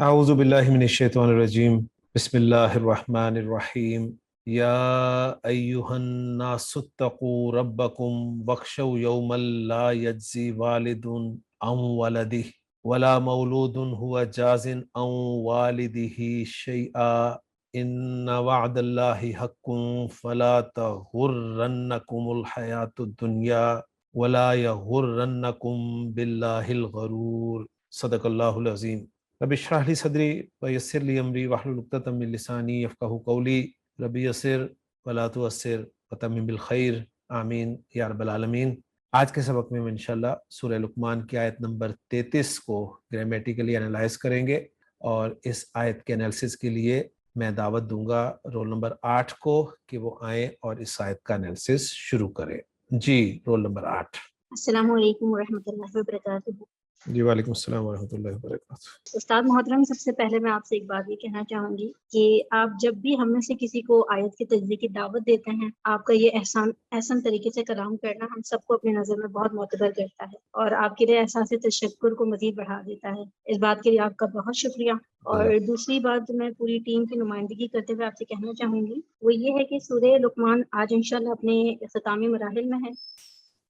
अऊज़ु बिल्लाहि मिनश शैतानिर रजीम बिस्मिल्लाहिर रहमानिर रहीम या अय्युहन नासुत्तक़ू रब्बकुम वख्शौ यौमल ला यज्ज़ी वालिदुन अन वलदिही वला मौलूदुन हुवा जाज़िन अन वालिदिही शैआ इन्ना वअदल्लाहि हक़्क़ुन फला तग़ुर्रन्नकुमुल हयातुद दुनिया वला यग़ुर्रन्नकुम बिल्लाहिल गरूर। सदक़ल्लाहुल अज़ीम। रब्बि इश्रह ली सदरी व यस्सिर ली अमरी वहलुल उक़दतम मिन लिसानी यफ़क़हू क़ौली रब्बि यस्सिर वला तुअस्सिर व तम्मिम बिल खैर आमीन या रब्बल आलमीन। आज के सबक में इंशाअल्लाह सूरह लुक़मान की आयत नंबर 33 को ग्रामेटिकली एनालाइज करेंगे और इस आयत के एनालिसिस के लिए मैं दावत दूंगा रोल नंबर 8 को कि वो आए और इस आयत का एनालिसिस शुरू करें। जी, रोल नंबर 8। अस्सलामु अलैकुम वरहमतुल्लाहि वबरकातुहू। जी वालेकुम अस्सलाम वरहमतुल्लाहि वबरकातुहू। उस्ताद मोहतरम, सबसे पहले मैं आपसे एक बात ये कहना चाहूँगी कि आप जब भी हम में से किसी को आयत के तजज़िये की दावत देते हैं, आपका ये एहसान तरीके से कलाम करना हम सबको अपनी नज़र में बहुत मोतबर करता है और आपके लिए एहसास तशक्कुर को मज़ीद बढ़ा देता है। इस बात के लिए आपका बहुत शुक्रिया। और दूसरी बात जो मैं पूरी टीम की नुमाइंदगी करते हुए आपसे कहना चाहूँगी वो ये है कि सूरह लुक़मान आज इंशाअल्लाह अपने इख्तितामी मराहिल में है,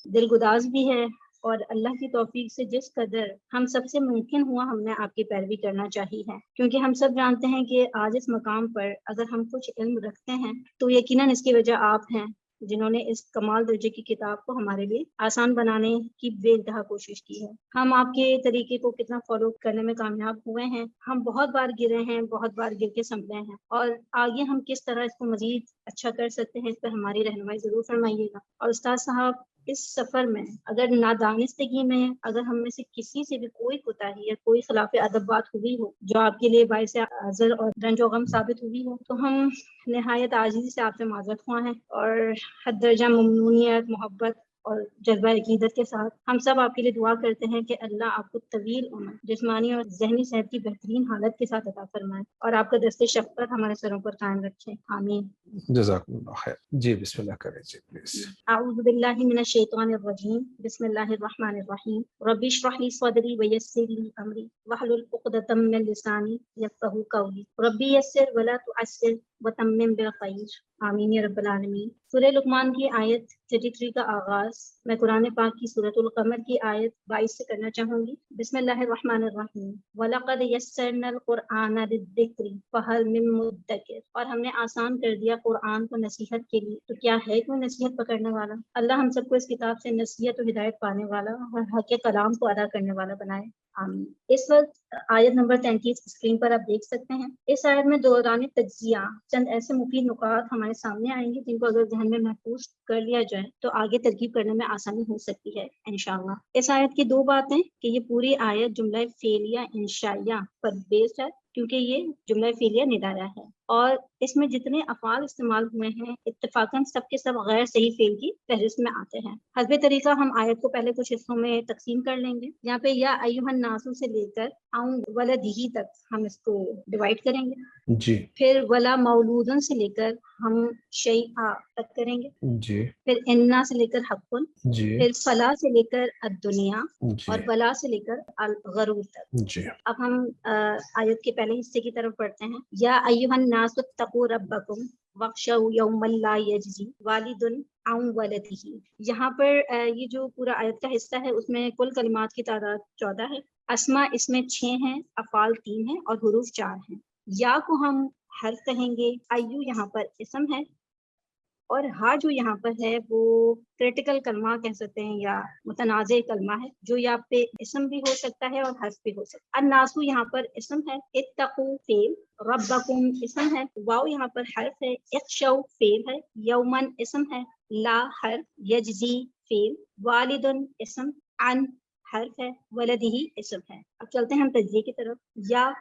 दिलगुदाज भी है और अल्लाह की तौफीक से जिस कदर हम सबसे मुमकिन हुआ हमने आपकी पैरवी करना चाहिए है, क्योंकि हम सब जानते हैं कि आज इस मकाम पर अगर हम कुछ इल्म रखते हैं तो यकीनन इसकी वजह आप हैं, जिन्होंने इस कमाल दर्जे की किताब को हमारे लिए आसान बनाने की बेइंतहा कोशिश की है। हम आपके तरीके को कितना फॉलो करने में कामयाब हुए हैं, हम बहुत बार गिरे हैं, बहुत बार गिर के संभले हैं और आगे हम किस तरह इसको मजीद अच्छा कर सकते हैं इस पर हमारी रहनुमाई जरूर फरमाइएगा। और उस्ताद साहब, इस सफर में अगर नादानिस्तगी में अगर हम में से किसी से भी कोई कोताही या कोई खिलाफ अदब बात हुई हो जो आपके लिए बाइस अज़र और रंजो गम साबित हुई हो तो हम निहायत आजीज़ी से आपसे माजरत हुआ है और हद दर्जा ममनूनियत, मोहब्बत और जज्बा अकीदत के साथ हम सब आपके लिए दुआ करते हैं कि अल्लाह आपको तवील उम्र, जिस्मानी और ज़हनी सेहत की बेहतरीन हालत के साथ अता फरमाए और आपका दस्ते शफ़क़त हमारे सरों पर कायम रखे। आमीन। जज़ाकुमुल्लाह खैर। जी बिस्मिल्लाह करें जी प्लीज। अऊज़ु बिल्लाहि मिनश शैतानिर रजीम बिस्मिल्लाहिर रहमानिर रहीम रब्बि इश्रह ली सदरी व यस्सिर ली अमरी वहलुल उक़दतम मिन लिसानी यफ़क़हू क़ौली रब्बि यस्सिर वला तुअस्सिर व तम्मिम बिल खैर आमीन या रब्बल आलमीन। सूरह लुक़मान की आयत 33 का आगाज मैं कुरान पाक की सूरतुल क़मर की आयत 22 से करना चाहूँगी। बिस्मिल्लाहिर रहमानिर रहीम वलक़द यस्सरनल क़ुरआन लिज़्ज़िक्रि फ़हल मिन मुद्दकिर। और हमने आसान कर दिया कुरान को नसीहत के लिए, तो क्या है कोई नसीहत पकड़ने वाला। अल्लाह हम सबको इस किताब से नसीहत और हिदायत पाने वाला और हक के कलाम को अदा करने वाला बनाए। आमीन। इस वक्त आयत नंबर 33 स्क्रीन पर आप देख सकते हैं। इस आयत में दौरान तज्जिया चंद ऐसे मुफीद नुकात हमारे सामने आएंगे जिनको अगर ध्यान में महफूज कर लिया जाए तो आगे तरकीब करने में आसानी हो सकती है इंशाअल्लाह। इस आयत की दो बातें कि ये पूरी आयत जुमला फेलिया इंशाइया पर बेस्ड है, क्योंकि ये जुमला फेलिया निदाया है और इसमें जितने अफ़ाल इस्तेमाल हुए हैं इत्तफाकन सब के सब गैर सही फेल की फहरिस्त में आते हैं। हस्बे तरीका हम आयत को पहले कुछ हिस्सों में तकसीम कर लेंगे। यहाँ पे या अय्युहन नासु से लेकर आउं वलदिही तक हम इसको डिवाइड करेंगे जी। फिर वला मौलूदन से लेकर हम शैआ तक करेंगे जी। फिर इन्ना से लेकर हक्कुन जी। फिर फला से लेकर अद्दुनिया जी। और वला से लेकर अल गरूर तक। जी। अब हम आयत के पहले हिस्से की तरफ बढ़ते हैं। या अय्युहन नासु तक़ू रब्बकुम वख्शौ यौमल ला यज्ज़ी वालिदुन अन वलदिही। यहाँ पर ये जो पूरा आयत का हिस्सा है उसमें कुल कलिमात की तादाद 14 है। अस्मा इसमें 6 हैं, अफ़ाल 3 हैं और हुरूफ 4 हैं। या को हम हर्फ कहेंगे, अय्यु यहाँ पर इसम है और हा जो यहाँ पर है वो क्रिटिकल कलमा कह सकते हैं या मुतनाज़े कलमा है, जो यहाँ पे इसम भी हो सकता है और हर्फ भी हो सकता है। अन्नासु यहाँ पर इसम है, इत्तक़ू फेल, रब्बकुम इसम है, वाव यहाँ पर हर्फ है, इख्शौ फेल है, यौमन इसम है, ला हर्फ, यज्ज़ी फेल, वालिदुन इसम, अन हर्फ है, वलदिही इसम है। अब चलते हैं हम तज्ज़िये की तरफ। या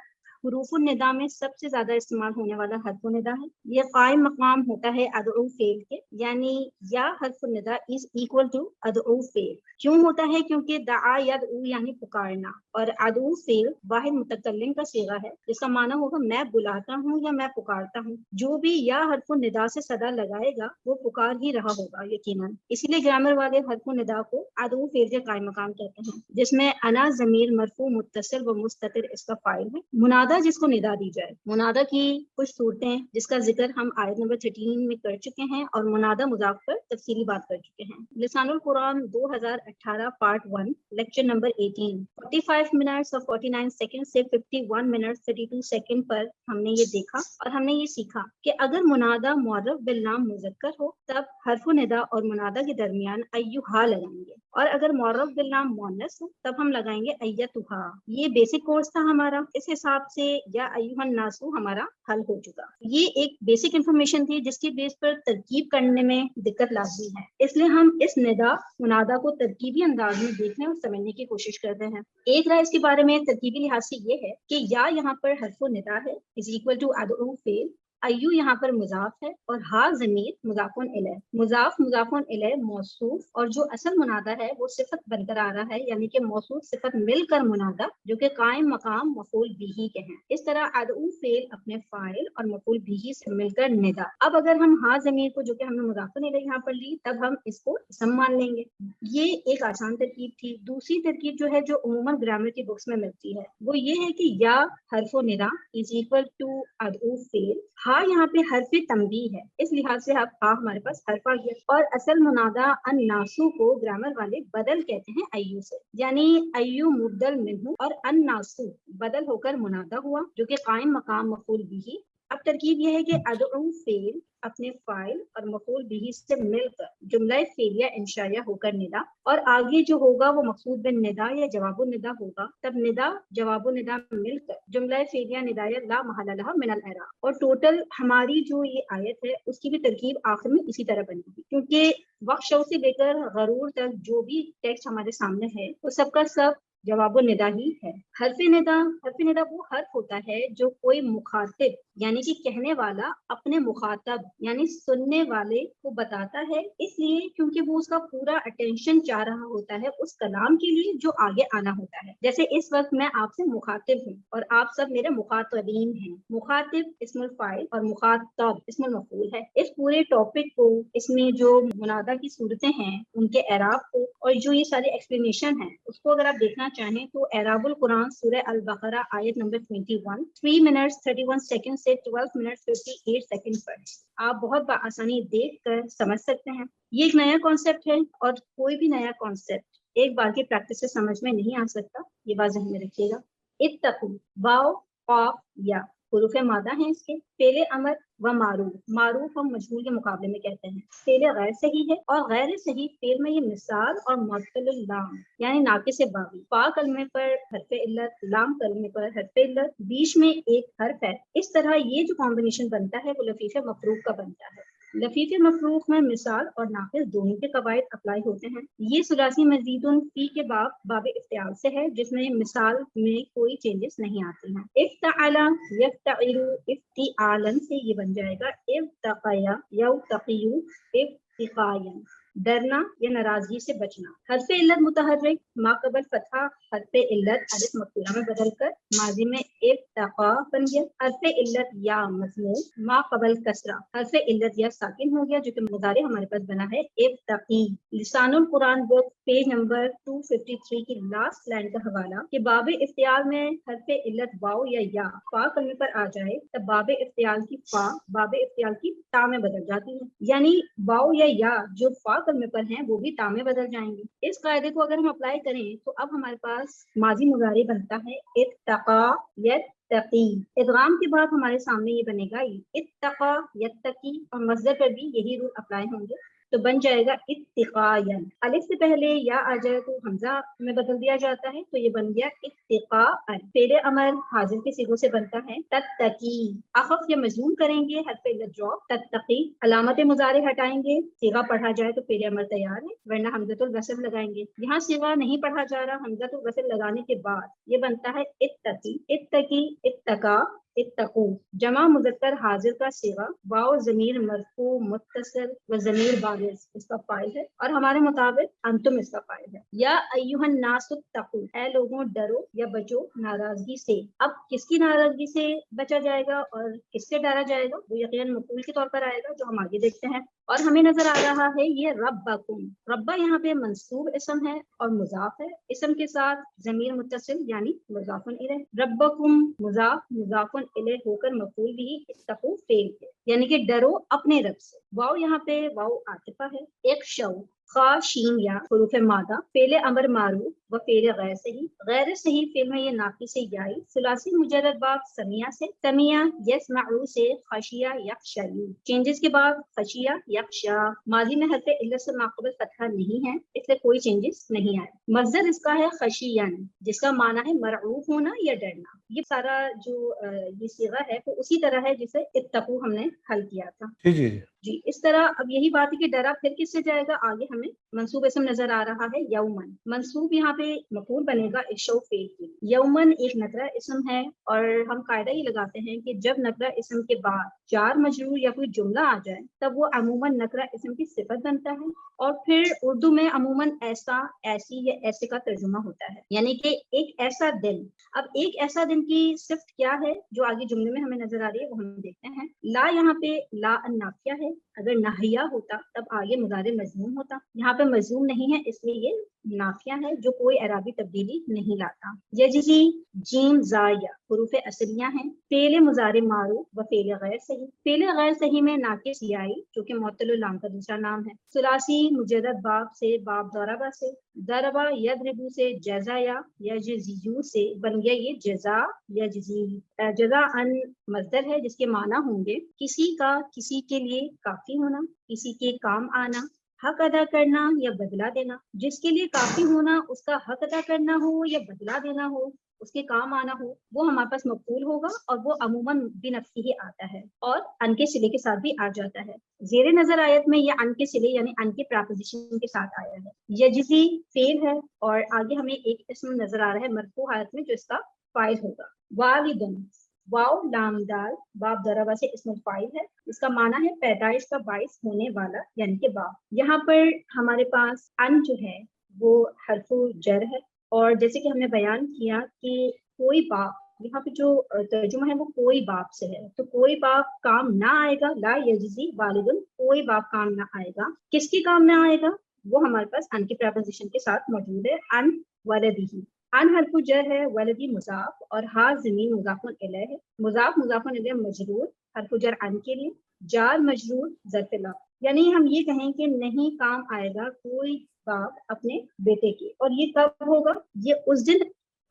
हुरूफुन निदा में सबसे ज्यादा इस्तेमाल होने वाला हर्फुन निदा है। ये कायम मकाम होता है अदउ फेल के, यानी या हर्फुन निदा इज इक्वल टू अदउ फेल। क्यों होता है? क्योंकि दआ यदउ यानी पुकारना और अदउ फेल वाहिद मुतकल्लिम का सीगा है, जिसका माना होगा मैं बुलाता हूँ या मैं पुकारता हूँ। जो भी या हर्फुन निदा से सदा लगाएगा वो पुकार ही रहा होगा यकीनन। इसीलिए ग्रामर वाले हर्फुन निदा को अदउ फेल के कायम मकाम कहते हैं, जिसमें अना जमीर मरफू मुत्तसिल व मुस्ततिर इसका फाइल है। मुनादा मुनादा जिसको निदा दी जाए। मुनादा की कुछ सूरतें जिसका जिक्र हम आयत नंबर 13 में कर चुके हैं और मुनादा मुजाफ पर तफसीली बात कर चुके हैं। Lisanul Quran 2018 part 1 lecture number 18 45 minutes और 49 सेकंड से 51 मिनट्स 32 सेकंड पर हमने ये देखा और हमने ये सीखा कि अगर मुनादा मुअर्रफ बिल नाम मुज़क्कर हो तब हर्फ निदा और मुनादा के दरमियान अय्युहा लगाएंगे, और अगर मुअर्रफ बिल नाम मुअन्नस हो तब हम लगाएंगे अय्यतुहा। ये बेसिक कोर्स था हमारा। इस हिसाब से या अय्युहन नासु हमारा हल हो चुका। ये एक बेसिक इंफॉर्मेशन थी जिसकी बेस पर तरकीब करने में दिक्कत लाजमी है, इसलिए हम इस निदा मुनादा को तरकीबी अंदाज में देखने और समझने की कोशिश करते हैं। एक राय इसके बारे में तरकीबी लिहाज से ये है कि या यहाँ पर हर्फ निदा है इज इक्वल टू अदउ फेल, अय्यू यहाँ पर मुजाफ है और हा ज़मीर मुजाफुन इलैह। मुजाफ मुजाफुन इलैह मौसूफ और जो असल मुनादा है वो सिफत बनकर आ रहा है, यानी कि मौसूफ सिफत मिलकर मुनादा जो कि कायम मकाम मफूल बिही के हैं। इस तरह अदउ फेल अपने फाइल और मफूल बिही से मिलकर निदा। अब अगर हम हा ज़मीर को जो कि हमने मुजाफुन इलैह यहाँ पर ली तब हम इसको इसम मान लेंगे। ये एक आसान तरकीब थी। दूसरी तरकीब जो है जो उमूमन ग्रामर की बुक्स में मिलती है वो ये है कि या हर्फो निदा इज इक्वल टू अदउ फेल। हाँ यहाँ पे हर्फे तंबी है, इस लिहाज से अब हाँ हमारे पास हर्फ आ गया। और असल मुनादा अन्नासु को ग्रामर वाले बदल कहते हैं अय्यू से, यानी अय्यू मुबदल मिन्हु और अन्नासु बदल होकर मुनादा हुआ जो कि कायम मकाम मफूल बिही। अब तरकीब यह है कि अदउ फेल अपने फाइल और मफूल बिही से मिलकर जुमला फेलिया इंशाया होकर निदा, और आगे जो होगा वो मकसूद बिन निदा या जवाबुन निदा होगा। तब निदा जवाबुन निदा मिलकर जुमला फेलिया निदाया ला महल्ला लहा मिनल इराब। और टोटल हमारी जो ये आयत है उसकी भी तरकीब आखिर में इसी तरह बनेगी, क्योंकि वक्शौ से लेकर गरूर तक जो भी टेक्स्ट हमारे सामने है वो सबका सब जवाबुन निदा ही है। हर्फ निदा वो हर्फ होता है जो कोई मुखातिब यानी कि कहने वाला अपने मुखातब यानी सुनने वाले को बताता है, इसलिए क्योंकि वो उसका पूरा अटेंशन चाह रहा होता है उस कलाम के लिए जो आगे आना होता है। जैसे इस वक्त मैं आपसे मुखातिब हूँ और आप सब मेरे मुखातबीन हैं। मुखातिब इस्मुल फाइल और मुखातब इस्मुल मफूल है। इस पूरे टॉपिक को, इसमें जो मुनादा की सूरतें हैं उनके एराब को और जो ये सारे एक्सप्लेनेशन है उसको अगर आप देखना चाहें तो एराबुल कुरान सूरह अल बकरा आयत नंबर 21 3 मिनट्स 31 सेकंड से 12 मिनट्स 58 सेकंड पर आप बहुत बआसानी देख कर समझ सकते हैं। ये एक नया कॉन्सेप्ट है और कोई भी नया कॉन्सेप्ट एक बार की प्रैक्टिस से समझ में नहीं आ सकता, ये बात ज़हन में रखिएगा। इत्तकू वाव काफ या हुरूफ मादा हैं इसके। फेले अमर व मारूफ, मारूफ हम मजहूल के मुकाबले में कहते हैं। फेले गैर सही है और गैर सही फेल में ये मिसाल और मुअत्तलुल लाम यानी नाक़िस बावी। फा कलमे पर हर्फ इल्लत, लाम कलमे पर हर्फ इल्लत, बीच में एक हर्फ है। इस तरह ये जो कॉम्बिनेशन बनता है वो लफीफ मफरूक का बनता है। लफीफ मफरूक में मिसाल और नाक़िस दोनों के कवायद अप्लाई होते हैं। ये सुलासी मज़ीदुन फी के बाब इफ्तिआल से है जिसमें मिसाल में कोई चेंजेस नहीं आते हैं। इफ्तअला यफ्तइलु इफ्तिआलन से ये बन जाएगा इफ्तक़या यफ्तक़ियु इफ्तिक़ायन, डरना या नाराजगी से बचना। हर्फ इल्लत मुतहर्रिक माक़बल फतहा हर्फ इल्लत अलिफ मक़सूरा में बदलकर माजी में इफ्तक़ा बन गया। हर्फ इल्लत या मज़मूम माक़बल कसरा हर्फ इल्लत या साकिन हो गया जो कि मुदारे हमारे पास बना है इफ्तक़ी। लिसानुल कुरान बुक पेज नंबर 253 की लास्ट लाइन का हवाला कि बाब इफ्तियाल में हर्फ इल्लत वाव या फा कलमे पर आ जाए तब बाब इफ्तियाल की फा बाब इफ्तियाल की ता में बदल जाती है, यानी वाव या जो फा कलमे पर हैं वो भी ता में बदल जाएंगे। इस कायदे को अगर हम अप्लाई करें तो अब हमारे पास माजी मुजारी बनता है इत्तक़ा यत्तक़ी। इदगाम के बाद हमारे सामने ये बनेगा इत्तक़ा यत्तक़ी और मज़दर पर भी यही रूल अप्लाई होंगे तो बन जाएगा इत्तिक़ायन। अलिफ से पहले या आ जाए तो हमजा में बदल दिया जाता है तो ये बन गया इत्तिक़ाअन। फेले अमर हाजिर के सिगों से बनता है तत्तकी। अखफ या मजमूम करेंगे हर्फ इल्लत ड्रॉप तत्तकी। अलामत मुजारे हटाएंगे, सिगा पढ़ा जाए तो फेले अमर तैयार है, वरना हमज़तुल वस्ल लगाएंगे। यहाँ सिगा नहीं पढ़ा जा रहा, हमज़तुल वस्ल लगाने के बाद ये बनता है इत्तकी इत्तकी इत्तका इत्तकू जमा मुज़क्कर हाजिर का सिगा वाव ज़मीर मरफू मुत्तसिल व ज़मीर बारिज़ इसका फाइल है और हमारे मुताबिक अंतुम इसका फाइल है। या अय्युहन नासु तकू ऐ लोगों डरो या बचो नाराजगी से। अब किसकी नाराजगी से बचा जाएगा और किससे डरा जाएगा, वो यकीनन मफूल के तौर पर आएगा जो हम आगे देखते हैं। और हमें नजर आ रहा है ये रब्बकुम, रब्बा यहाँ पे मंसूब इसम है और मुजाफ है, इसम के साथ जमीर मुत्तसिल यानी मुजाफुन इलैह। रब्बकुम मुजाफ मुजाफुन इलैह होकर मफूल भी इत्तकू फेल है, यानी कि डरो अपने रब से। वाव यहाँ पे वाव आतिफा है। एक शौ खा शीन या हुरूफ मादा फेले अमर मारूफ व फेले गैर सही फेल में ये नाफी से याई सुलासी मुजर्रद बाब समिया से, समिया यसमाउ से खशिया यख्शयू। चेंजेस के बाद खशिया यख्शा माजी में हरफ इल्लत से माक़बल फतहा नहीं है इसलिए कोई चेंजेस नहीं आए। मज़दर इसका है खशियन जिसका माना है मरऊफ होना या डरना। ये सारा जो ये सीगा है वो उसी तरह है जिसे इत्तकू हमने हल किया था। जी जी जी जी इस तरह अब यही बात है कि डरा फिर किससे जाएगा, आगे हमें मंसूब इसम नजर आ रहा है यौमन। मंसूब यहाँ पे मफूल बनेगा इशौ फेल की। यौमन एक नकरा इसम है और हम कायदा ये लगाते हैं कि जब नकरा इसम के बाद जार मजरूर या कोई जुमला आ जाए तब वो अमूमन नकरा इसम की सिफत बनता है और फिर उर्दू में अमूमन ऐसा ऐसी या ऐसे का तर्जुमा होता है, यानी कि एक ऐसा दिन। अब एक ऐसा दिन की सिफ्त क्या है जो आगे जुमले में हमें नजर आ रही है वो हम देखते हैं। ला यहाँ पे ला अन्नाफिया है, अगर नाहिया होता तब आगे मुजारे मजमूम होता, यहाँ पे मजमूम नहीं है इसलिए ये नाफिया है जो कोई एराबी तब्दीली नहीं लाता। यजज़ी जीम जाया हुरूफ असलियां हैं। फेले मुजारे मारूफ व फेले गैर सही, फेले गैर सही में नाकिस याई जो कि मुअत्तलुल लाम का दूसरा नाम है। सुलासी मुजर्रद बाब से बाब दरबा से, दरबा यदरिबू से जज़ा या यजज़ियू से बन गया ये जज़ा यजज़ी। जज़ा अन मज़दर है जिसके माना होंगे किसी का किसी के लिए काफी होना, किसी के काम आना, हक अदा करना या बदला देना। जिसके लिए काफी होना उसका हक अदा करना हो या बदला देना हो, उसके काम आना हो, वो हमारे पास मफूल होगा और वो अमूमन बिनफ्सी ही आता है और अन के सिले के साथ भी आ जाता है। जेरे नजर आयत में ये अन के सिले यानी अन के प्रेपोजिशन के साथ आया है। यजज़ी फेल है और आगे हमें एक इसम नजर आ रहा है मरफू हालत में जो इसका फाइल होगा। वालिदन वाव लाम दाल बाप दरबा से इसमें फाइल है, इसका माना है पैदाइश का बाइस होने वाला यानी कि बाप। यहाँ पर हमारे पास अन जो है वो हरफु जर है और जैसे कि हमने बयान किया कि कोई बाप, यहाँ पे जो तर्जुमा है वो कोई बाप से है, तो कोई बाप काम ना आएगा। ला यजज़ी वालिदुन कोई बाप काम ना आएगा, किसकी काम ना आएगा वो हमारे पास अन के प्रेपोजिशन के साथ मौजूद है। अन वलदिही, अन हरफु जर है, वलदी मुजाफ और हा ज़मीन मुजाफुन इलैह है। मुजाफ मुजाफुन इलैह मजरूर, हरफु जर अन के लिए, जार मजरूर ज़र्फ़, यानी हम ये कहें कि नहीं काम आएगा कोई बाप अपने बेटे के। और ये कब होगा, ये उस दिन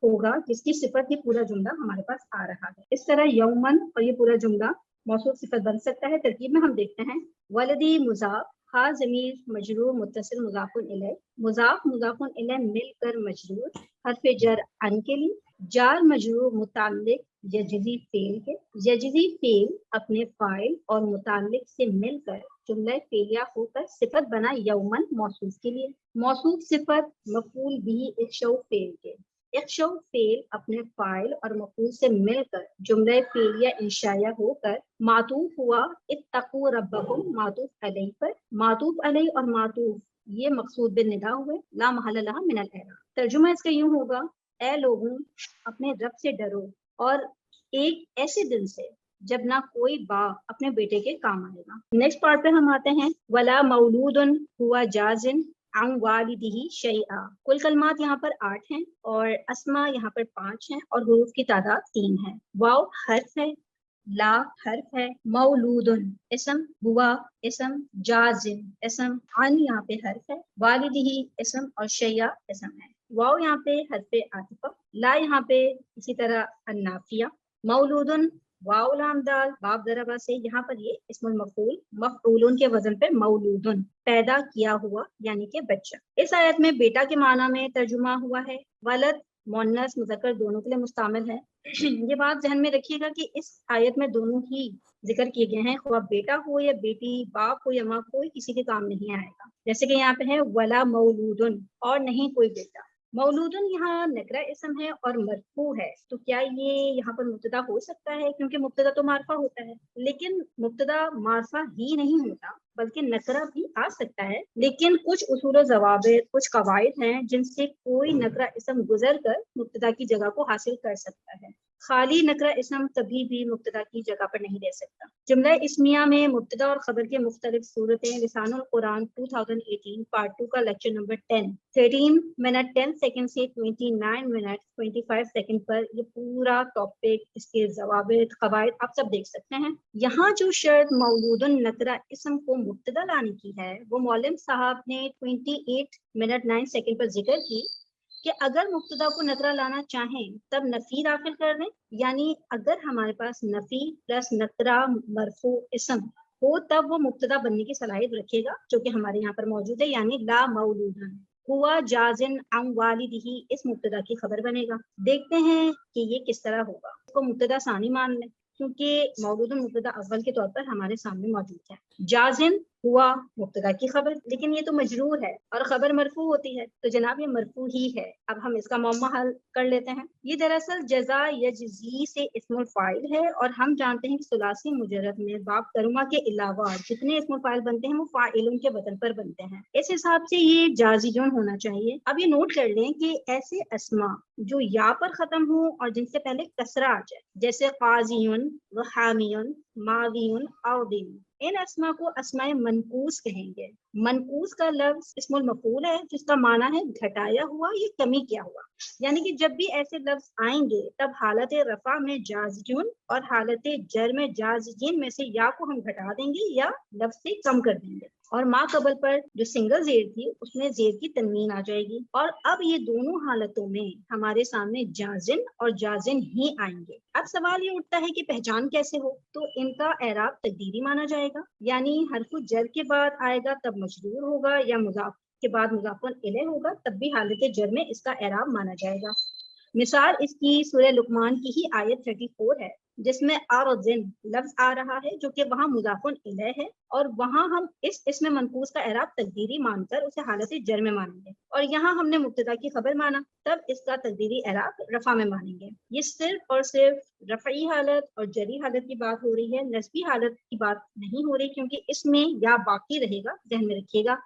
होगा जिसकी सिफत ये पूरा जुमला हमारे पास आ रहा है। इस तरह यौमन और ये पूरा जुमला मौसूफ सिफत बन सकता है। तरकीब में हम देखते हैं वलदी मुजाफ हा ज़मीर मजरूर मुत्तसिल मुजाफुन इलैह, मुजाफ मुजाफुन इलैह मिलकर मजरूर, हरफ जर अन के लिए, जार मजरूर मुताल्लिक यजज़ी फेल है। यजज़ी फेल अपने फाइल और मुताल्लिक से मिलकर जुमला फेलिया होकर सिफत बना यौमन मौसूफ के लिए। मौसूफ सिफत मफूल बिही इक्शौ फेल के, इक्शौ फेल अपने फाइल और मफूल से मिलकर जुमला फेलिया इंशाया होकर मातूफ हुआ इत्तकू रब्बकुम मातूफ अलैहि पर। मातूफ अलैहि और मातूफ ये मकसूद बिन निदा हुए, ला महल लहा मिनल एराब। तर्जुमा इसका यूं होगा, ए लोगों अपने रब से डरो और एक ऐसे दिन से जब ना कोई बाप अपने बेटे के काम आएगा। नेक्स्ट पार्ट पे हम आते हैं वला मौलूदुन हुआ जाजिन अन वालिदिही शैआ। कुल कलमात यहाँ पर 8 हैं और अस्मा यहाँ पर 5 हैं और हुरूफ की तादाद 3 है। वाव हर्फ है, ला हर्फ है, मौलूदुन इसम, हुआ इसम, जाजिन इसम, अन यहाँ पे हर्फ है, वालिदिही इसम और शैया इसम है। वाव यहाँ पे हर्फ आतिफा, ला यहाँ पे इसी तरह अन्नाफिया, मौलूदुन वाव लाम दाल बाब दरबा से यहाँ पर ये इस्मुल मफूल मफऊलुन के वजन पे मौलूदुन पैदा किया हुआ यानी कि बच्चा। इस आयत में बेटा के माना में तर्जुमा हुआ है। वलद मुन्नस मुज़क्कर दोनों के लिए मुस्तामिल है। ये बात ध्यान में रखिएगा कि इस आयत में दोनों ही जिक्र किए गए हैं, खुआ बेटा हो या बेटी, बाप हो या माँ, कोई किसी के काम नहीं आएगा। जैसे कि यहाँ पे है वला मौलूदुन और नहीं कोई बेटा, मौलूदन यहाँ नकरा इसम है और मरफू है, तो क्या ये यहाँ पर मुब्तदा हो सकता है? क्योंकि मुब्तदा तो मारफा होता है, लेकिन मुब्तदा मारफा ही नहीं होता बल्कि नकरा भी आ सकता है। लेकिन कुछ उसूल ज़वाबित, कुछ कवायद हैं जिनसे कोई नकरा इसम गुजर कर मुब्तदा की जगह को हासिल कर सकता है। खाली नकरा इसम कभी भी मुब्तदा की जगह पर नहीं रह सकता। जुमला इस्मिया में मुब्तदा और खबर के मुख्तलिफ सूरतें, लिसानुल कुरान 2018 पार्ट 2 का लेक्चर नंबर 10 13 मिनट 10 सेकंड से 29 मिनट 25 सेकंड पर ये पूरा टॉपिक, इसके जवाबित, कवायद आप सब देख सकते हैं। यहाँ जो शर्त मौलूदुन नकरा इसम को मुब्तदा लाने की है वो मौलम साहब ने 28 मिनट 9 सेकंड पर जिक्र की कि अगर मुब्तदा को नकरा लाना चाहें तब नफी दाखिल कर दें, यानी अगर हमारे पास नफी प्लस नकरा मरफू इसम हो तब वो मुब्तदा बनने की सलाहियत रखेगा, जो कि हमारे यहाँ पर मौजूद है, यानी ला मौलूदन हुआ जाजिन अम वालिदिही, इस मुब्तदा की खबर बनेगा। देखते हैं कि ये किस तरह होगा। इसको मुब्तदा सानी मान लें क्योंकि मौलूदन मुब्तदा अव्वल के तौर पर हमारे सामने मौजूद है। जाजिन हुआ मुब्तदा की खबर, लेकिन ये तो मजरूर है और खबर मरफू होती है, तो जनाब ये मरफू ही है। अब हम इसका मौमा हल कर लेते हैं। ये दरअसल जजा यजजी से इस्मुल फाइल है और हम जानते हैं कि सुलासी मुजर्रद में बाब करुमा के अलावा जितने इस्मुल फाइल बनते हैं वो फाइलुन के वतन पर बनते हैं। इस हिसाब से ये जाजिजुन होना चाहिए। अब ये नोट कर लें कि ऐसे अस्मा जो या पर खत्म हो और जिनसे पहले कसरा आ जाए, जैसे काजियुन, वहामियुन, मावियुन, औदीन, इन अस्मा को अस्माए मनकूस कहेंगे। मनकूस का लफ्ज इस्मुल मफूल है जिसका माना है घटाया हुआ या कमी किया हुआ, यानी कि जब भी ऐसे लफ्ज आएंगे तब हालत रफा में जाजिजुन और हालत जर में जाजिजिन में से या को हम घटा देंगे या लफ्ज से कम कर देंगे, और माँ कबल पर जो सिंगल जेर थी उसमें जेर की तनवीन आ जाएगी। और अब ये दोनों हालतों में हमारे सामने जाजिन और जाजिन ही आएंगे। अब सवाल ये उठता है कि पहचान कैसे हो, तो इनका एराब तकदीरी माना जाएगा, यानी हरफु जर के बाद आएगा तब मजरूर होगा, या मुजाफ के बाद मुजाफन इलैह होगा तब भी हालत जर में इसका एराब माना जाएगा। मिसाल इसकी सूरह लुकमान की ही आयत 34 है जिसमें आरजिन लफ्ज आ रहा है जो कि वहाँ मुजाफुन इलैह है, और वहाँ हम इसमें मनकूस का एराब तकदीरी मानकर उसे हालत जर में मानेंगे, और यहाँ हमने मुब्तदा की खबर माना तब इसका तकदीरी एराब रफा में मानेंगे। ये सिर्फ और सिर्फ रफ़ई हालत और जरी हालत की बात हो रही है, नस्बी हालत की बात नहीं हो रही, क्योंकि इसमें या बाकी रहेगा, ध्यान में रखिएगा।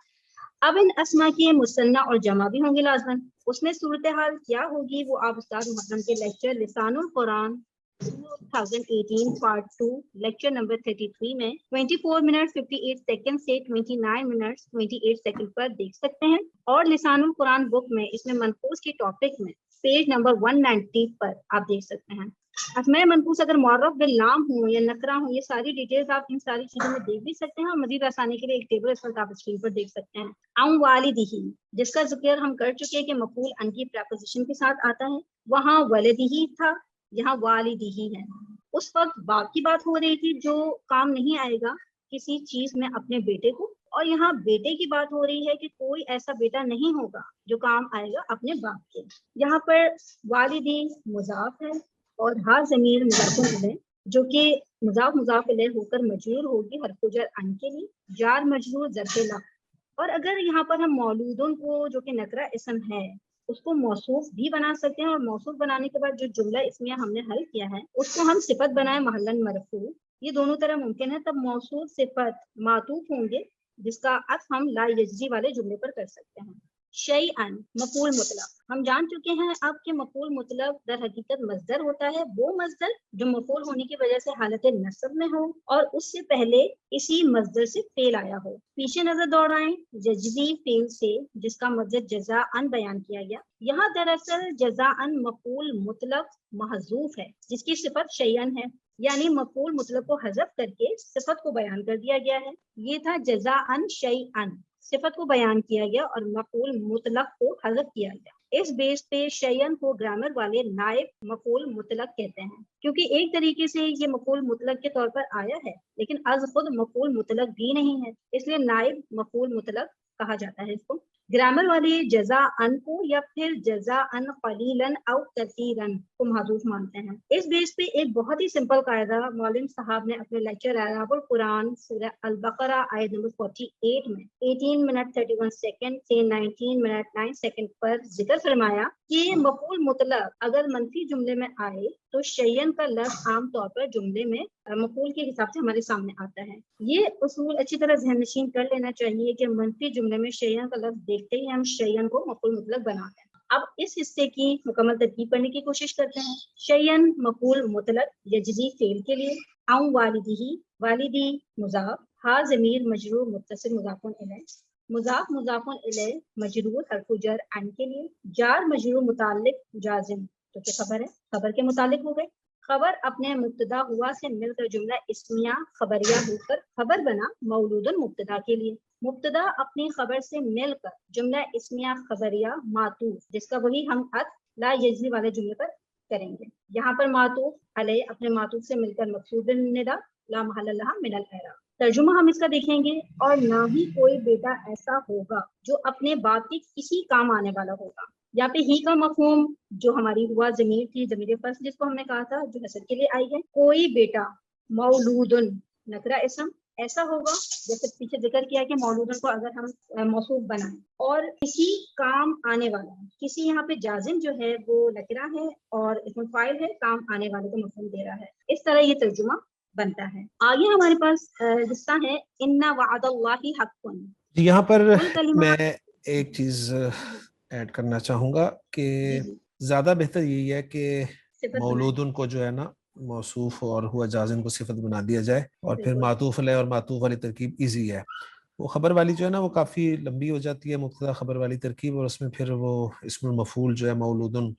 अब इन अस्मा के मुसन्ना और जमा भी होंगे लाजमन। उसमें सूरत हाल क्या होगी वो आप उस्ताद मुहर्रम के lecture Lisanul Quran 2018 part 2 lecture number 33 में 24 मिनट 58 सेकंड से 29 मिनट 28 सेकंड पर देख सकते हैं, और लिसानुल कुरान बुक में इसमें मनकूस की टॉपिक में पेज नंबर 190 पर आप देख सकते हैं। अस्माए मनकूस अगर मुअर्रफ बिल नाम हो या नकरा हो, ये सारी डिटेल्स आप इन सारी चीजों में देख भी सकते हैं, और मजीद आसानी के लिए एक टेबल इस वक्त आप स्क्रीन पर देख सकते हैं। अम वालिदिही जिसका जिक्र हम कर चुके हैं कि मफूल अन की प्रपोजिशन के साथ आता है, वहाँ वलदिही था, यहाँ वालिदिही है। उस वक्त बाप की बात हो रही थी जो काम नहीं आएगा किसी चीज में अपने बेटे को, और यहाँ बेटे की बात हो रही है कि कोई ऐसा बेटा नहीं होगा जो काम आएगा अपने बाप के। यहाँ पर वालिदी मुजाफ है और हा ज़मीर मुज़ाफ़ुन इलैह जो कि मुज़ाफ़ मुज़ाफ़ इलैह होकर मजरूर होगी हरफ़ जर अन के लिए, जार मजरूर ज़र्फ़े ला। और अगर यहाँ पर हम मौलूदुन को जो कि नकरा इसम है उसको मौसूफ भी बना सकते हैं, और मौसूफ बनाने के बाद जो जुमला इसमें हमने हल किया है उसको हम सिफत बनाए महल्लन मरफू, ये दोनों तरह मुमकिन है। तब मौसूफ सिफत मातूफ होंगे जिसका अक्स हम ला यजजी वाले जुमले पर कर सकते हैं। शैअन मफूल मुतलक, हम जान चुके हैं अब कि मफूल मुतलक दर हकीकत मजदर होता है, वो मजदर जो मफूल होने की वजह से हालत नस्ब में हो और उससे पहले इसी मजदर से फेल आया हो। पीछे नजर दौड़ाएं जज्बी फेल से जिसका मजदर जजा अन बयान किया गया। यहाँ दरअसल जजा अन मफूल मुतलक महजूफ है जिसकी सिफत शैअन है, यानी मफूल मुतलक को हजफ करके सिफत को बयान कर दिया गया है। ये था जजा अन शैअन, सिफत को बयान किया गया और मफूल मुतलक को हज़फ किया गया। इस बेस पे शैअन को ग्रामर वाले नायब मफूल मुतलक कहते हैं। کیونکہ ایک طریقے سے یہ مفعول مطلق کے طور پر آیا ہے لیکن از خود مفعول مطلق بھی نہیں ہے، اس لیے نائب مفعول مطلق کہا جاتا ہے اس کو۔ گرامر والے جزاءً کو یا پھر جزاءً قلیلاً او کثیراً کو محذوف مانتے ہیں۔ اس بیس پہ ایک بہت ہی سمپل قاعدہ مولوی صاحب نے اپنے لیکچر اعراب القرآن سورہ البقرہ آیت نمبر 48 میں 18 منٹ 31 سیکنڈ سے 19 منٹ 9 سیکنڈ پر ذکر فرمایا کہ مفعول مطلق اگر منفی جملے میں آئے تو شیئن کا لفظ عام طور پر جملے میں مفعول کے حساب سے ہمارے سامنے آتا ہے۔ یہ اصول اچھی طرح ذہن نشین کر لینا چاہیے کہ منفی جملے میں شیئن کا لفظ دیکھتے ہی ہم شیئن کو مفعول مطلق بناتے ہیں۔ اب اس حصے کی مکمل ترکیب کرنے کی کوشش کرتے ہیں۔ شیئن مفعول مطلق یجزی فعل کے لیے، او والدی والدی مضاف، ہا ضمیر مجرور متصل مضاف الیہ، مضاف مضاف الیہ مجرور حرف جر عن کے لیے، جار مجرور متعلق جازم جو کہ خبر ہے، خبر کے متعلق ہو گئے، خبر اپنے مبتدا ہوا سے مل کر جملہ اسمیہ خبریہ ہو کر خبر بنا مولود مبتدا کے لیے، مبتدا اپنی خبر سے مل کر جملہ اسمیہ خبریہ معطوف جس کا وہی ہم عطف لا یجزی والے جملے پر کریں گے۔ یہاں پر معطوف علیہ اپنے معطوف سے مل کر مقصود النداء لا محل لها من الاعراب۔ ترجمہ ہم اس کا دیکھیں گے، اور نہ ہی کوئی بیٹا ایسا ہوگا جو اپنے باپ کے کسی کام آنے والا ہوگا۔ یہاں پہ ہی کا مفہوم جو ہماری ہوا ضمیر تھی، ضمیر فصل جس کو ہم نے کہا تھا جو حسد کے لیے آئی ہے، کوئی بیٹا مولودن نکرہ اسم ایسا ہوگا جیسے پیچھے ذکر کیا کہ مولودن کو اگر ہم موصوف بنائیں، اور کسی کام آنے والا، کسی یہاں پہ جازم جو ہے وہ نکرہ ہے اور اسم فاعل ہے، کام آنے والے کو مفہوم دے رہا ہے۔ اس طرح یہ ترجمہ بنتا ہے۔ آگے ہمارے پاس حصہ ہے ان وعد اللہ حق۔ یہاں پر میں ایک چیز ایڈ کرنا چاہوں گا کہ زیادہ بہتر یہی ہے کہ مولودن کو جو ہے نا موصوف اور ہوا جازم کو صفت بنا دیا جائے، اور پھر معطوف علیہ اور معطوف والی ترکیب ایزی ہے۔ وہ خبر والی جو ہے نا وہ کافی لمبی ہو جاتی ہے، مبتدا خبر والی ترکیب، اور اس میں پھر وہ اسم المفعول جو ہے مولودن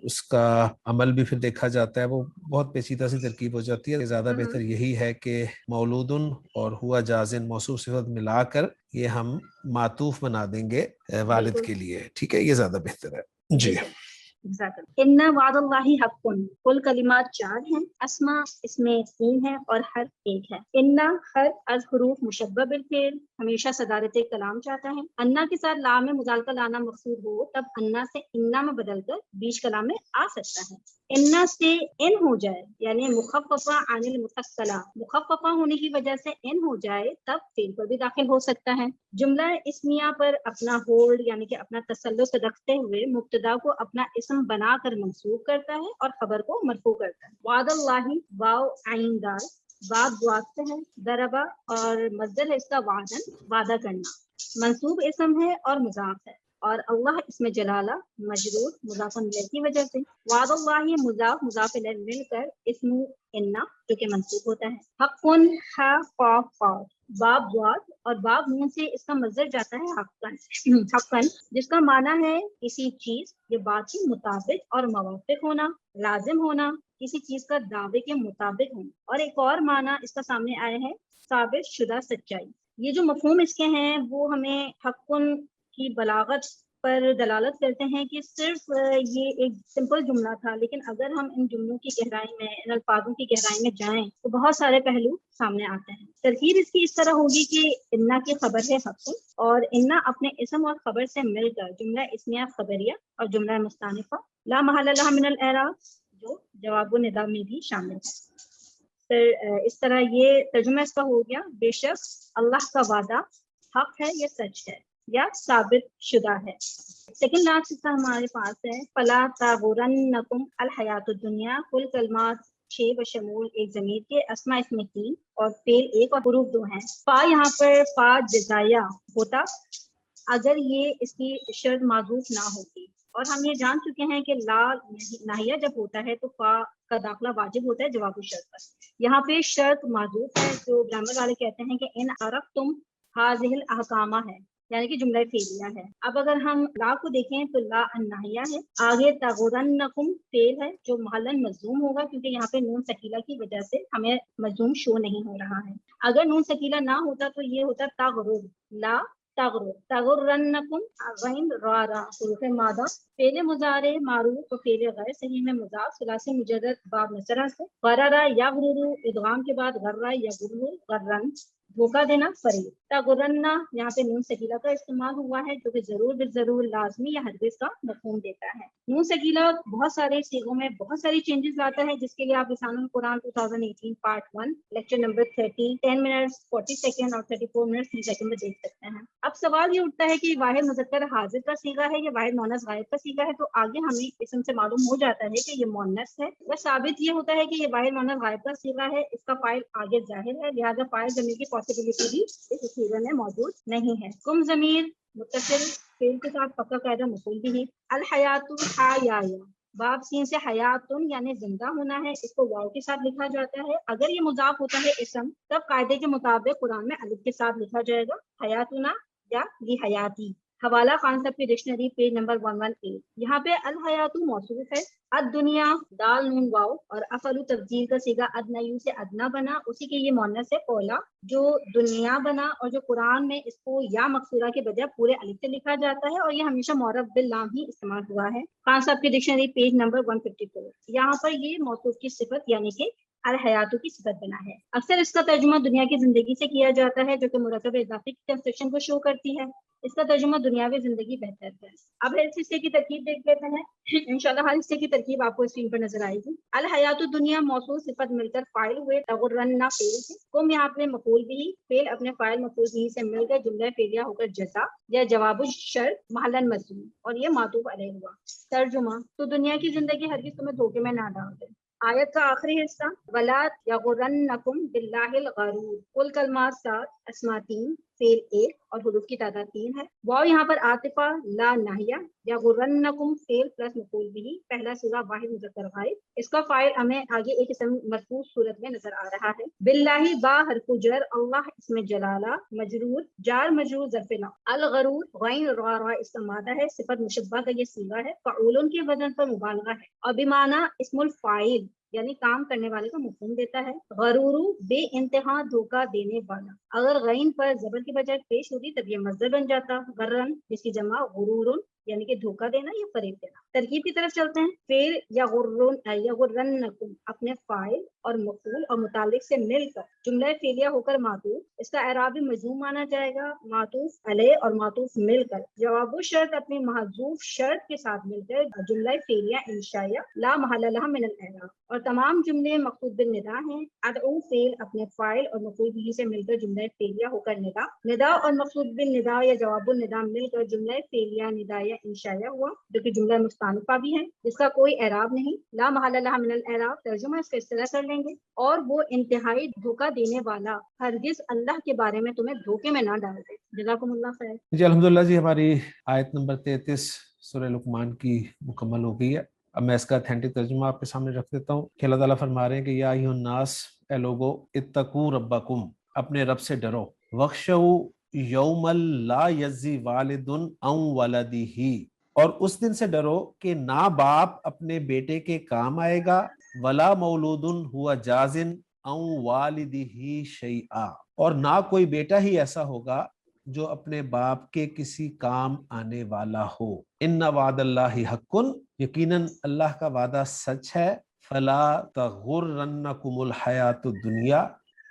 اس کا عمل بھی پھر دیکھا جاتا ہے، وہ بہت پیچیدہ سی ترکیب ہو جاتی ہے۔ زیادہ بہتر یہی ہے کہ مولودن اور ہوا جازم موصوف صفت ملا کر یہ ہم معطوف بنا دیں گے والد کے لیے، ٹھیک ہے، یہ زیادہ بہتر ہے۔ جی ان وعد اللہ حق، کل کلمات 4 ہیں، اسما اس میں 3 ہے اور حرف 1 ہے۔ ان حرف از حروف مشبہ بالفعل ہمیشہ صدارت کلام چاہتا ہے۔ انا کے ساتھ لام مزالقہ لانا مقصود ہو تب انا سے انا میں بدل کر بیچ کلام میں آ سکتا ہے۔ انا سے ان ہو جائے یعنی مخففہ عن المفصلہ، مخففہ ہونے کی وجہ سے ان ہو جائے تب فعل پر بھی داخل ہو سکتا ہے۔ جملہ اسمیہ پر اپنا ہولڈ یعنی کہ اپنا تسلط رکھتے ہوئے مبتدا کو اپنا اسم بنا کر منصوب کرتا ہے اور خبر کو مرفوع کرتا ہے۔ وعد اللہ واو عین دال، باب دعات سے ہے، ضربہ اور مصدر ہے اس کا وعدن وعدہ کرنا، منصوب اسم ہے اور مضاف ہے، اور اللہ اس میں جلالہ مجرور مضاف الیہ کی وجہ سے۔ وعد اللہ مضاف مضاف الیہ مل کر اسم انا جو کہ منصوب ہوتا ہے۔ حقن ہا قاف قاف، باب دعات اور باب نون سے اس کا مصدر جاتا ہے حقن، حقن جس کا معنی ہے کسی چیز یہ بات کے مطابق اور موافق ہونا، لازم ہونا، کسی چیز کا دعوے کے مطابق ہونا، اور ایک اور معنی اس کا سامنے آیا ہے ثابت شدہ سچائی۔ یہ جو مفہوم اس کے ہیں وہ ہمیں حقن کی بلاغت پر دلالت کرتے ہیں کہ صرف یہ ایک سمپل جملہ تھا، لیکن اگر ہم ان جملوں کی گہرائی میں، ان الفاظوں کی گہرائی میں جائیں تو بہت سارے پہلو سامنے آتے ہیں۔ ترکیب اس کی اس طرح ہوگی کہ انا کی خبر ہے حق، اور انا اپنے اسم اور خبر سے مل کر جملہ اسمیہ خبریہ اور جملہ مستانفہ لا محل لها من الاعراب جو جواب و ندا میں بھی شامل ہے۔ پھر اس طرح یہ ترجمہ اس کا ہو گیا، بے شک اللہ کا وعدہ حق ہے، یہ سچ ہے یا ثابت شدہ ہے۔ سیکنڈ لاسٹ حصہ ہمارے پاس ہے فلا تغرنکم الحیات الدنیا، کل کلمات 6 بشمول ایک ضمیر کے، اسماء اس میں 3 اور فعل 1 اور حروف 2 ہیں۔ فا یہاں پر فا جزائیہ ہوتا اگر یہ اس کی شرط معذوف نہ ہوتی، اور ہم یہ جان چکے ہیں کہ لا ناہیہ جب ہوتا ہے تو فا کا داخلہ واجب ہوتا ہے جواب الشرط پر۔ یہاں پہ شرط معذوف ہے جو گرامر والے کہتے ہیں کہ ان عرفتم ہذہ الاحکامہ ہے، یعنی کہ جملہ فعلیہ ہے۔ اب اگر ہم لا کو دیکھیں تو لا الناہیہ ہے، آگے تغرنکم فعل ہے جو محلاً مجزوم ہوگا کیونکہ یہاں پہ نون ثقیلہ کی وجہ سے ہمیں مجزوم شو نہیں ہو رہا ہے۔ اگر نون ثقیلہ نہ ہوتا تو یہ ہوتا تغرر، لا तगरुर, तगुर्रन्नकुम, गैन रा रा, हुरूफ मादा, फेले मुजारे मारूफ और फेले गैर सही में मुजाफ, सुलासी मुजद्दद बाब नसरा से, गररा यगरुरु, इदगाम के बाद गर्रा यगरुरु, गर्रन धोखा देना, फरीब। तगुर्रन्ना, यहाँ पे नून सकीला का इस्तेमाल हुआ है जो कि जरूर बिजरूर, लाजमी या हरगिज का मफहूम देता है। नून सकीला बहुत सारे सीगों में बहुत सारी चेंजेस लाता है, जिसके लिए आप Lisanul Quran 2018 part 1 lecture number 30 10 minutes 40 second और 34 मिनट्स 3 सेकंड में देख सकते हैं। अब सवाल ये उठता है कि वाहिद मुज़क्कर हाजिर का सीगा है या वाहिद मुअन्नस गायब का सीगा है। तो आगे हमें इसम से मालूम हो जाता है कि ये मुअन्नस है। वह साबित ये होता है कि ये वाहिद मुअन्नस गायब का सीगा है, इसका फाइल आगे जाहिर है, लिहाजा फाइल जमीर की पॉसिबिलिटी भी इस सीगे में मौजूद नहीं है। कुम जमीर मुत्तसिल फेल के साथ पक्का कायदा मफूल भी है। अल हयातु हयाया, बाब सीन से हयातुन यानी जिंदा होना है, इसको वाव के साथ लिखा जाता है। अगर ये मुजाफ होता है इसम, तब कायदे के मुताबिक कुरान में अलिफ के साथ लिखा जाएगा, हयातुना या ली हयाती। हवाला खान साहब की डिक्शनरी पेज नंबर 118। यहाँ पे अल हयातु मौसूफ है, अद दुनिया दाल नून वाव और अफलु तब्दील का सीगा अदनयू से अदना बना, उसी के ये मुअन्नस है पौला जो दुनिया बना, और जो कुरान में इसको या मकसूरा के बजाय पूरे अलिफ से लिखा जाता है, और ये हमेशा मौरब बिल लाम ही इस्तेमाल हुआ है। खान साहब की डिक्शनरी पेज नंबर 154। यहाँ पर ये मौसूफ की सिफत यानी कि अल हयातु की सिफत बना है। अक्सर इसका तर्जुमा दुनिया की जिंदगी से किया जाता है, जो कि मुरकब इजाफी की कंस्ट्रक्शन को शो करती है। इसका तर्जुमा दुनियावी जिंदगी बेहतर है। अब इस हिस्से की तरकीब देख लेते हैं। इंशाल्लाह हर हिस्से की तरकीब आपको स्क्रीन पर नजर आएगी। अल हयातु दुनिया मौसूल सिफत मिलकर फाइल हुए, तगुर्रन्ना फेल से, कुम यहाँ पे मफूल भी, फेल अपने फाइल मफूल भी से मिलकर जुमला फेलिया होकर जज़ा या जवाब शर्त महलन मजमून, और ये मातूफ अलैह हुआ। तर्जुमा, तो दुनिया की जिंदगी हरगिज़ तुम्हें धोखे में ना डाल दे। आयत का आखिरी हिस्सा, वला यगुरन्नकुम बिल्लाहिल गरूर, कुल कलमात 7, अस्मा 3, फेल 1 और हुरूफ की तादाद 3 है। वाव यहाँ पर आतिफा ला नाहिया, यगुरन्नकुम फेल प्लस मफूल बिही, पहला सीगा वाहिद मुज़क्कर गायब। इसका फाइल हमें आगे एक इसम मरफूज सूरत में नजर आ रहा है। बिल्लाहि बा हरफु जर, अल्लाह इसमें जलाला, मजरूर जार मजरूर ज़र्फ़िला, अल गरूर गैन रा रा इसका मादा है, सिफत मुशब्बा का ये सीगा है, फ़अूलन के वजन पर मुबालगा है, और बिमाना इस्मुल फाइल यानी काम करने वाले का मफहूम देता है। गरूरू बे इंतहा धोखा देने वाला, अगर गैन पर जबर की बजाय पेश होती तब ये मज़दर बन जाता। गर्रन जिसकी जमा गुरूरुन यानी कि धोखा देना या फरेब देना। तरकीब की तरफ चलते हैं। फेल या गुर्रन्नकुम अपने फाइल और मफूल और मुतालिक से मिलकर जुमला फेलिया होकर मातूफ, इसका एराब मजमूम माना जाएगा, मातूफ अलैह और मातूफ मिलकर जवाब शर्त अपनी महजूफ शर्त के साथ मिलकर जुमला फेलिया इंशाया ला महल्ला लहा मिनल एराब, और तमाम जुमले मक़सूद बिन निदा हैं। अदऊ फेल अपने फाइल और मफूल बिही से मिलकर जुमला फेलिया होकर निदा, निदा और मक़सूद बिन निदा या जवाबुल निदा मिलकर जुमला फेलिया निदा या इंशाया हुआ, जो कि जुमला मुस्तानिफा भी है, जिसका कोई एराब नहीं। ला महल्ला लहा मिनल एराब, तर्जुमा इसका इस तरह कर लेंगे, और वो इंतहाई धोखा देने वाला हरगिज अल्लाह के बारे में तुम्हें धोखे में ना डाल दे। जज़ाकुमुल्लाह खैर। जी अल्हम्दुलिल्लाह जी, हमारी आयत नंबर 33 सूरह लुकमान की मुकम्मल हो गई है। अब मैं इसका ऑथेंटिक तर्जुमा आपके सामने रख देता हूँ कि अल्लाह ताला फरमा रहे हैं कि या अय्युहन्नास, ए लोगो, इत्तकू रब्बकुम, अपने रब से डरो, वख्शौ यौमल ला यज़्ज़ी वालिदुन अन वलदिही, और उस दिन से डरो कि ना बाप अपने बेटे के काम आएगा, वला मौलूदुन हुआ जाजिन अन वालिदिही शैआ, और ना कोई बेटा ही ऐसा होगा जो अपने बाप के किसी काम आने वाला हो। इन्ना वादल्लाहि हक्कुन, यकीनन अल्लाह का वादा सच है। फला तगुर्रन्नकुमुल हयातुद दुनिया,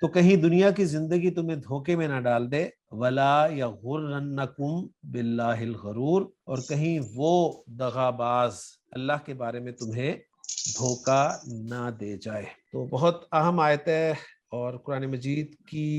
तो कहीं दुनिया की जिंदगी तुम्हें धोखे में ना डाल दे। वला यगुर्रन्नकुम बिल्लाहिल गरूर, और कहीं वो दगाबाज अल्लाह के बारे में तुम्हें धोखा ना दे जाए। तो बहुत अहम आयत है, और कुरान मजीद की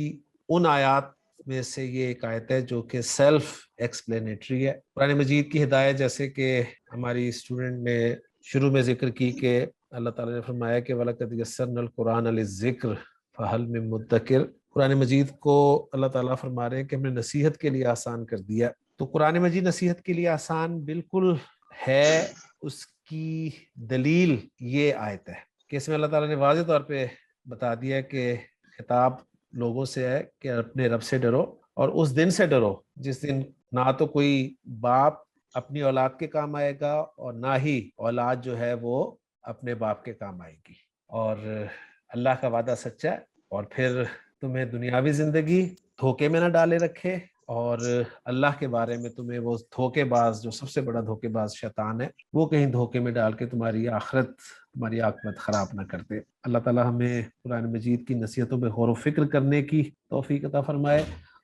उन आयात में से ये एक आयत है जो कि सेल्फ एक्सप्लेनेटरी है। कुरान मजीद की हिदायत, जैसे कि हमारी स्टूडेंट ने शुरू में जिक्र की कि अल्लाह ताला ने फरमाया कि वलक़द यस्सरनल कुरान लिज़्ज़िक्र फ़हल मिन मुद्दकिर, कुरान मजीद को अल्लाह ताला फरमा रहे हैं कि हमने नसीहत के लिए आसान कर दिया। तो कुरान मजीद नसीहत के लिए आसान बिल्कुल है, उसकी दलील ये आयत है कि इसमें अल्लाह ताला ने वाज़ेह तौर पे बता दिया कि खिताब लोगों से है कि अपने रब से डरो, और उस दिन से डरो जिस दिन ना तो कोई बाप अपनी औलाद के काम आएगा, और ना ही औलाद जो है वो अपने बाप के काम आएगी। और अल्लाह का वादा सच्चा है, और फिर तुम्हें दुनियावी जिंदगी धोखे में ना डाले रखे, اور اللہ کے بارے میں تمہیں وہ دھوکے باز، جو سب سے بڑا دھوکے باز شیطان ہے، وہ کہیں دھوکے میں ڈال کے تمہاری آخرت، تمہاری عاقبت خراب نہ کرتے۔ اللہ تعالیٰ ہمیں قرآن مجید کی نصیحتوں پہ غور و فکر کرنے کی توفیق عطا فرمائے،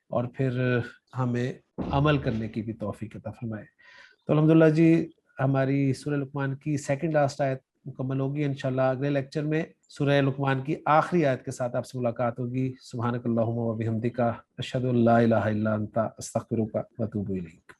اور پھر ہمیں عمل کرنے کی بھی توفیق عطا فرمائے۔ تو الحمدللہ جی، ہماری سورہ لقمان کی سیکنڈ لاسٹ آیت مکمل ہوگی۔ انشاءاللہ اگلے لیکچر میں سورہ لقمان کی آخری آیت کے ساتھ آپ سے ملاقات ہوگی۔ سبحانک اللہم و بحمدک، اشہد ان لا الہ الا انت، استغفرک و اتوب الیک۔